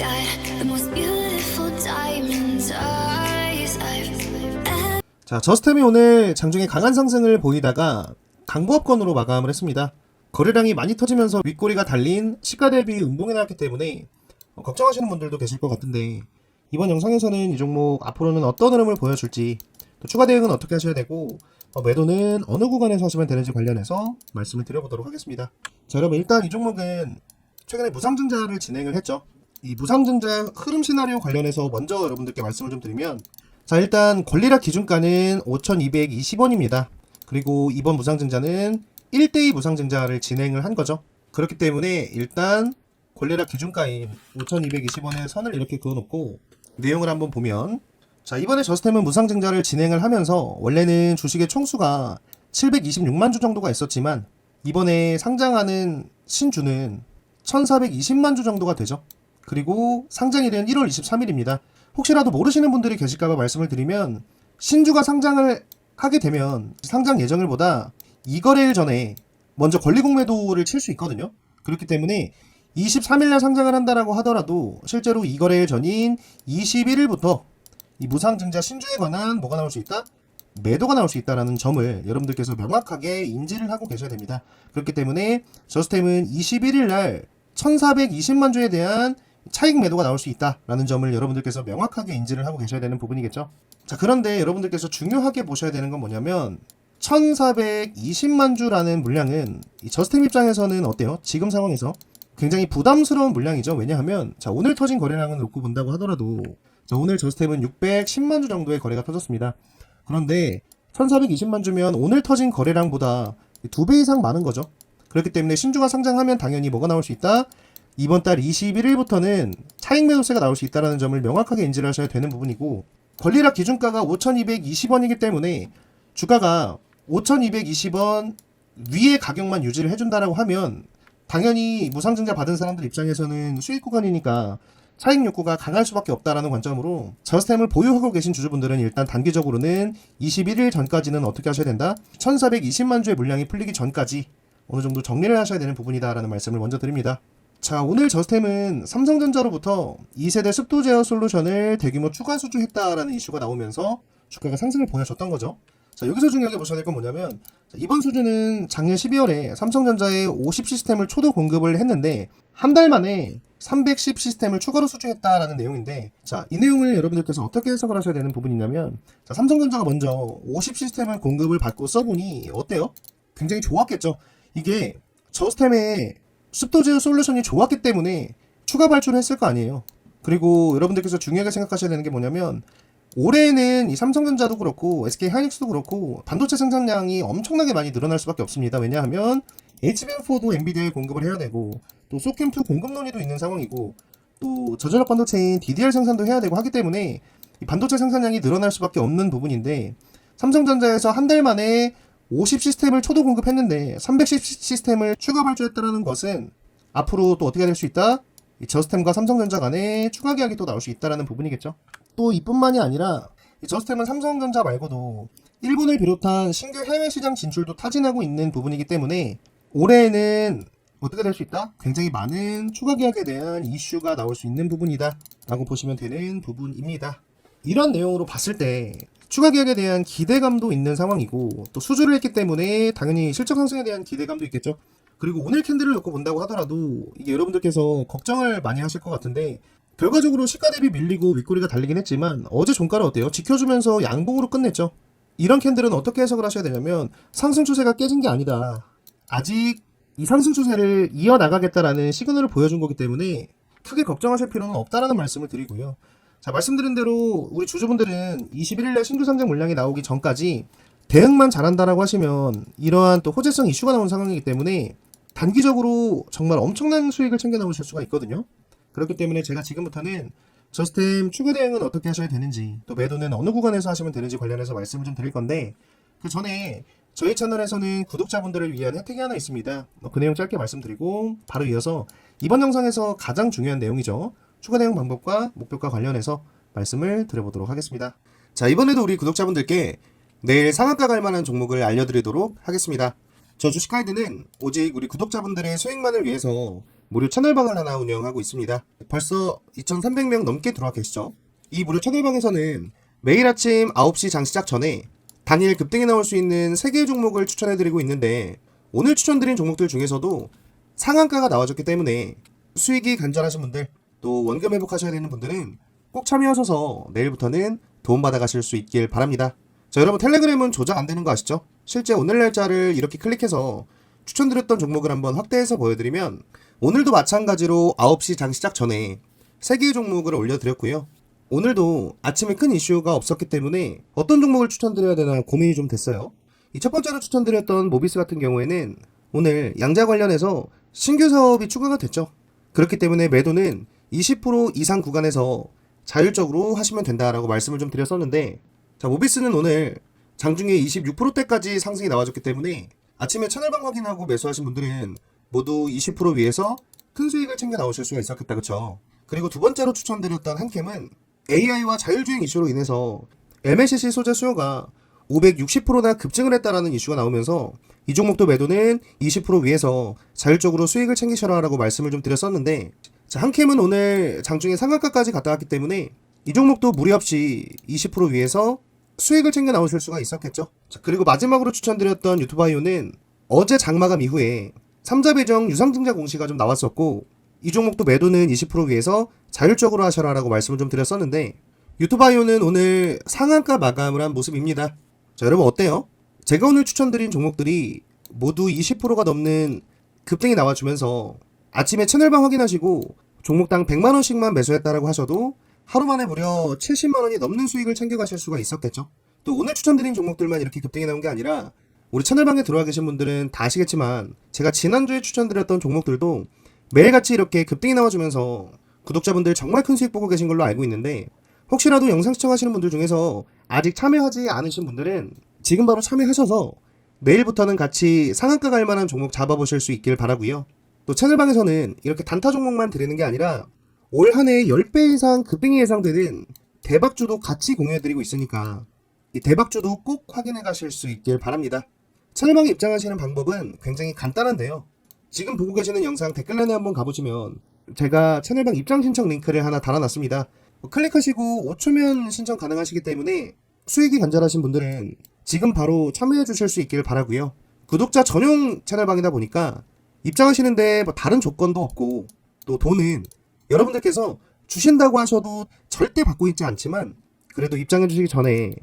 got the most beautiful diamonds eyes I've 자, 저스템이 오늘 장중에 강한 상승을 보이다가 강보합권으로 마감을 했습니다. 거래량이 많이 터지면서 윗꼬리가 달린 시가 대비 음봉이 나왔기 때문에 걱정하시는 분들도 계실 것 같은데, 이번 영상에서는 이 종목 앞으로는 어떤 흐름을 보여줄지, 또 추가 대응은 어떻게 하셔야 되고, 매도는 어느 구간에서 하시면 되는지 관련해서 말씀을 드려보도록 하겠습니다. 자, 여러분, 일단 이 종목은 최근에 무상증자를 진행을 했죠. 이 무상증자 흐름 시나리오 관련해서 먼저 여러분들께 말씀을 좀 드리면, 자, 일단 권리락 기준가는 5,220원입니다. 그리고 이번 무상증자는 1대2 무상증자를 진행을 한 거죠. 그렇기 때문에 일단 권리락 기준가인 5,220원의 선을 이렇게 그어놓고 내용을 한번 보면, 자, 이번에 저스템은 무상증자를 진행을 하면서 원래는 주식의 총수가 726만 주 정도가 있었지만 이번에 상장하는 신주는 1,420만 주 정도가 되죠. 그리고 상장일은 1월 23일입니다. 혹시라도 모르시는 분들이 계실까봐 말씀을 드리면, 신주가 상장을 하게 되면 상장 예정일보다 2거래일 전에 먼저 권리공매도를 칠 수 있거든요. 그렇기 때문에 23일날 상장을 한다라고 하더라도 실제로 2거래일 전인 21일부터 이 무상증자 신주에 관한 뭐가 나올 수 있다? 매도가 나올 수 있다라는 점을 여러분들께서 명확하게 인지를 하고 계셔야 됩니다. 그렇기 때문에 저스템은 21일날 1,420만 주에 대한 차익 매도가 나올 수 있다라는 점을 여러분들께서 명확하게 인지를 하고 계셔야 되는 부분이겠죠. 자, 그런데 여러분들께서 중요하게 보셔야 되는 건 뭐냐면, 1,420만 주라는 물량은 이 저스템 입장에서는 어때요? 지금 상황에서 굉장히 부담스러운 물량이죠. 왜냐하면, 자, 오늘 터진 거래량을 놓고 본다고 하더라도, 자, 오늘 저스템은 610만 주 정도의 거래가 터졌습니다. 그런데 1,420만 주면 오늘 터진 거래량보다 2배 이상 많은 거죠. 그렇기 때문에 신주가 상장하면 당연히 뭐가 나올 수 있다? 이번 달 21일부터는 차익 매도세가 나올 수 있다는 점을 명확하게 인지를 하셔야 되는 부분이고, 권리락 기준가가 5,220원이기 때문에 주가가 5,220원 위의 가격만 유지를 해준다라고 하면 당연히 무상증자 받은 사람들 입장에서는 수익 구간이니까 차익 욕구가 강할 수밖에 없다라는 관점으로, 저스템을 보유하고 계신 주주분들은 일단 단기적으로는 21일 전까지는 어떻게 하셔야 된다? 1,420만 주의 물량이 풀리기 전까지 어느 정도 정리를 하셔야 되는 부분이다라는 말씀을 먼저 드립니다. 자, 오늘 저스템은 삼성전자로부터 2세대 습도 제어 솔루션을 대규모 추가 수주했다라는 이슈가 나오면서 주가가 상승을 보여줬던 거죠. 자, 여기서 중요하게 보셔야 될 건 뭐냐면, 자, 이번 수주는 작년 12월에 삼성전자에 50 시스템을 초도 공급을 했는데 한 달 만에 310 시스템을 추가로 수주했다라는 내용인데, 자, 이 내용을 여러분들께서 어떻게 해석을 하셔야 되는 부분이냐면, 자, 삼성전자가 먼저 50 시스템을 공급을 받고 써보니 어때요? 굉장히 좋았겠죠. 이게 저스템의 습도 제어 솔루션이 좋았기 때문에 추가 발주를 했을 거 아니에요. 그리고 여러분들께서 중요하게 생각하셔야 되는 게 뭐냐면, 올해는 이 삼성전자도 그렇고 SK 하이닉스도 그렇고 반도체 생산량이 엄청나게 많이 늘어날 수밖에 없습니다. 왜냐하면 HBM4도 엔비디아에 공급을 해야 되고, 또 소캠2 공급 논의도 있는 상황이고, 또 저전력 반도체인 DDR 생산도 해야 되고 하기 때문에 이 반도체 생산량이 늘어날 수밖에 없는 부분인데, 삼성전자에서 한 달 만에 50 시스템을 초도 공급했는데 310 시스템을 추가 발주했다는 것은 앞으로 또 어떻게 될 수 있다? 이 저스템과 삼성전자 간에 추가 계약이 또 나올 수 있다는 부분이겠죠. 또 이뿐만이 아니라 이 저스템은 삼성전자 말고도 일본을 비롯한 신규 해외 시장 진출도 타진하고 있는 부분이기 때문에 올해에는 어떻게 될 수 있다? 굉장히 많은 추가 계약에 대한 이슈가 나올 수 있는 부분이다 라고 보시면 되는 부분입니다. 이런 내용으로 봤을 때 추가 계약에 대한 기대감도 있는 상황이고, 또 수주를 했기 때문에 당연히 실적 상승에 대한 기대감도 있겠죠. 그리고 오늘 캔들을 놓고 본다고 하더라도 이게 여러분들께서 걱정을 많이 하실 것 같은데, 결과적으로 시가 대비 밀리고 윗꼬리가 달리긴 했지만 어제 종가를 어때요? 지켜주면서 양봉으로 끝냈죠. 이런 캔들은 어떻게 해석을 하셔야 되냐면, 상승 추세가 깨진 게 아니다, 아직 이 상승 추세를 이어나가겠다라는 시그널을 보여준 거기 때문에 크게 걱정하실 필요는 없다라는 말씀을 드리고요. 자, 말씀드린 대로 우리 주주분들은 21일날 신규 상장 물량이 나오기 전까지 대응만 잘한다라고 하시면 이러한 또 호재성 이슈가 나온 상황이기 때문에 단기적으로 정말 엄청난 수익을 챙겨 나오실 수가 있거든요. 그렇기 때문에 제가 지금부터는 저스템 추가 대응은 어떻게 하셔야 되는지, 또 매도는 어느 구간에서 하시면 되는지 관련해서 말씀을 좀 드릴 건데, 그 전에 저희 채널에서는 구독자분들을 위한 혜택이 하나 있습니다. 그 내용 짧게 말씀드리고 바로 이어서 이번 영상에서 가장 중요한 내용이죠. 추가 대응 방법과 목표가 관련해서 말씀을 드려보도록 하겠습니다. 자, 이번에도 우리 구독자분들께 내일 상한가 갈 만한 종목을 알려드리도록 하겠습니다. 저 주식 가이드는 오직 우리 구독자분들의 수익만을 위해서 무료 채널방을 하나 운영하고 있습니다. 벌써 2,300명 넘게 들어와 계시죠? 이 무료 채널방에서는 매일 아침 9시 장 시작 전에 당일 급등이 나올 수 있는 3개의 종목을 추천해드리고 있는데, 오늘 추천드린 종목들 중에서도 상한가가 나와줬기 때문에 수익이 간절하신 분들, 또 원금 회복하셔야 되는 분들은 꼭 참여하셔서 내일부터는 도움받아 가실 수 있길 바랍니다. 자, 여러분 텔레그램은 조작 안 되는 거 아시죠? 실제 오늘 날짜를 이렇게 클릭해서 추천드렸던 종목을 한번 확대해서 보여드리면, 오늘도 마찬가지로 9시 장 시작 전에 3개의 종목을 올려드렸고요. 오늘도 아침에 큰 이슈가 없었기 때문에 어떤 종목을 추천드려야 되나 고민이 좀 됐어요. 이 첫 번째로 추천드렸던 모비스 같은 경우에는 오늘 양자 관련해서 신규 사업이 추가가 됐죠. 그렇기 때문에 매도는 20% 이상 구간에서 자율적으로 하시면 된다라고 말씀을 좀 드렸었는데, 자, 모비스는 오늘 장중에 26%대까지 상승이 나와줬기 때문에 아침에 채널방 확인하고 매수하신 분들은 모두 20% 위에서 큰 수익을 챙겨 나오실 수가 있었겠다, 그쵸? 그리고 두 번째로 추천드렸던 한캠은 AI와 자율주행 이슈로 인해서 MLCC 소재 수요가 560%나 급증을 했다라는 이슈가 나오면서 이 종목도 매도는 20% 위에서 자율적으로 수익을 챙기셔라라고 말씀을 좀 드렸었는데, 자, 한캠은 오늘 장중에 상한가까지 갔다 왔기 때문에 이 종목도 무리 없이 20% 위에서 수익을 챙겨 나오실 수가 있었겠죠. 자, 그리고 마지막으로 추천드렸던 유튜바이오는 어제 장마감 이후에 3자 배정 유상증자 공시가 좀 나왔었고, 이 종목도 매도는 20% 위에서 자율적으로 하셔라라고 말씀을 좀 드렸었는데, 유튜바이오는 오늘 상한가 마감을 한 모습입니다. 자, 여러분 어때요? 제가 오늘 추천드린 종목들이 모두 20%가 넘는 급등이 나와주면서 아침에 채널방 확인하시고 종목당 100만원씩만 매수했다라고 하셔도 하루 만에 무려 70만원이 넘는 수익을 챙겨가실 수가 있었겠죠. 또 오늘 추천드린 종목들만 이렇게 급등이 나온 게 아니라 우리 채널방에 들어와 계신 분들은 다 아시겠지만 제가 지난주에 추천드렸던 종목들도 매일같이 이렇게 급등이 나와주면서 구독자분들 정말 큰 수익 보고 계신 걸로 알고 있는데, 혹시라도 영상 시청하시는 분들 중에서 아직 참여하지 않으신 분들은 지금 바로 참여하셔서 내일부터는 같이 상한가 갈 만한 종목 잡아보실 수 있길 바라고요. 또 채널방에서는 이렇게 단타 종목만 드리는 게 아니라 올 한 해 10배 이상 급등이 예상되는 대박주도 같이 공유해드리고 있으니까 이 대박주도 꼭 확인해 가실 수 있길 바랍니다. 채널방에 입장하시는 방법은 굉장히 간단한데요. 지금 보고 계시는 영상 댓글란에 한번 가보시면 제가 채널방 입장 신청 링크를 하나 달아놨습니다. 클릭하시고 5초면 신청 가능하시기 때문에 수익이 간절하신 분들은 지금 바로 참여해 주실 수 있길 바라고요. 구독자 전용 채널방이다 보니까 입장하시는데 뭐 다른 조건도 없고, 또 돈은 여러분들께서 주신다고 하셔도 절대 받고 있지 않지만, 그래도 입장해 주시기 전에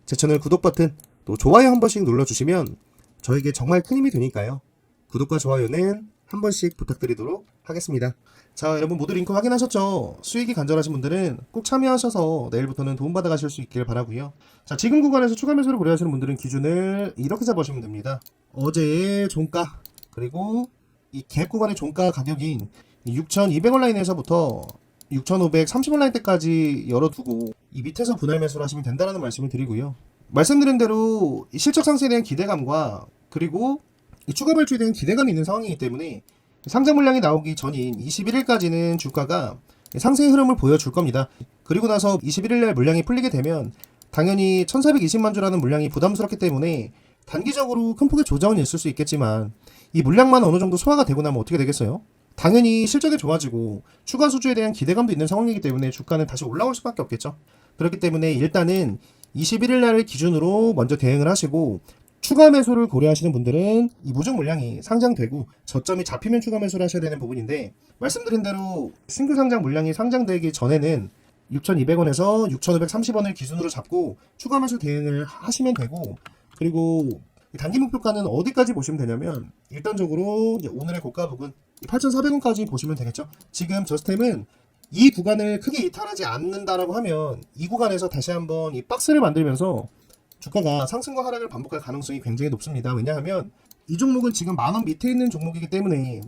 제 채널 구독 버튼 또 좋아요 한 번씩 눌러주시면 저에게 정말 큰 힘이 되니까요. 구독과 좋아요는 한 번씩 부탁드리도록 하겠습니다. 자, 여러분 모두 링크 확인하셨죠? 수익이 간절하신 분들은 꼭 참여하셔서 내일부터는 도움받아 가실 수 있길 바라고요. 자, 지금 구간에서 추가 매수를 고려하시는 분들은 기준을 이렇게 잡으시면 됩니다. 어제의 종가, 그리고 이 갭 구간의 종가 가격인 6,200원 라인에서부터 6,530원 라인 때까지 열어두고 이 밑에서 분할 매수를 하시면 된다는 말씀을 드리고요. 말씀드린 대로 이 실적 상승에 대한 기대감과 그리고 이 추가 발주에 대한 기대감이 있는 상황이기 때문에 상장 물량이 나오기 전인 21일까지는 주가가 상승의 흐름을 보여줄 겁니다. 그리고 나서 21일날 물량이 풀리게 되면 당연히 1420만 주라는 물량이 부담스럽기 때문에 단기적으로 큰 폭의 조정은 있을 수 있겠지만, 이 물량만 어느 정도 소화가 되고 나면 어떻게 되겠어요? 당연히 실적이 좋아지고 추가 수주에 대한 기대감도 있는 상황이기 때문에 주가는 다시 올라올 수밖에 없겠죠. 그렇기 때문에 일단은 21일날을 기준으로 먼저 대응을 하시고, 추가 매수를 고려하시는 분들은 이 무중 물량이 상장되고 저점이 잡히면 추가 매수를 하셔야 되는 부분인데, 말씀드린 대로 신규 상장 물량이 상장되기 전에는 6,200원에서 6,530원을 기준으로 잡고 추가 매수 대응을 하시면 되고, 그리고 단기 목표가는 어디까지 보시면 되냐면 일단적으로 이제 오늘의 고가 부근 8,400원까지 보시면 되겠죠. 지금 저스템은 이 구간을 크게 이탈하지 않는다라고 하면 이 구간에서 다시 한번 이 박스를 만들면서 주가가 상승과 하락을 반복할 가능성이 굉장히 높습니다. 왜냐하면 이 종목은 지금 10,000원 밑에 있는 종목이기 때문에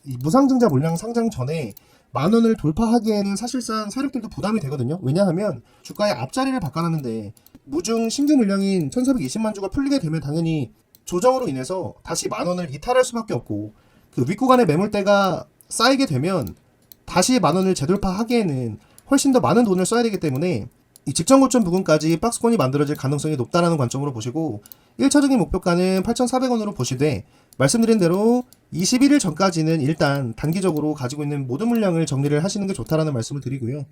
이 무상증자 물량 상장 전에 10,000원을 돌파하기에는 사실상 세력들도 부담이 되거든요. 왜냐하면 주가의 앞자리를 바꿔놨는데 무중 신규 물량인 1,420만 주가 풀리게 되면 당연히 조정으로 인해서 다시 10,000원을 이탈할 수밖에 없고, 그 윗구간의 매물대가 쌓이게 되면 다시 10,000원을 재돌파하기에는 훨씬 더 많은 돈을 써야 되기 때문에 이 직전 고점 부근까지 박스권이 만들어질 가능성이 높다라는 관점으로 보시고, 1차적인 목표가는 8,400원으로 보시되 말씀드린 대로 21일 전까지는 일단 단기적으로 가지고 있는 모든 물량을 정리를 하시는 게 좋다라는 말씀을 드리고요.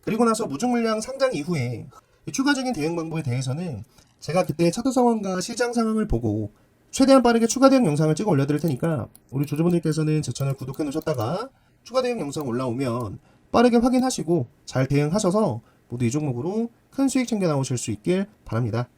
그리고 나서 무중 물량 상장 이후에 추가적인 대응 방법에 대해서는 제가 그때 차트 상황과 시장 상황을 보고 최대한 빠르게 추가 대응 영상을 찍어 올려드릴 테니까 우리 조조분들께서는 제 채널 구독해 놓으셨다가 추가 대응 영상 올라오면 빠르게 확인하시고 잘 대응하셔서 모두 이 종목으로 큰 수익 챙겨 나오실 수 있길 바랍니다.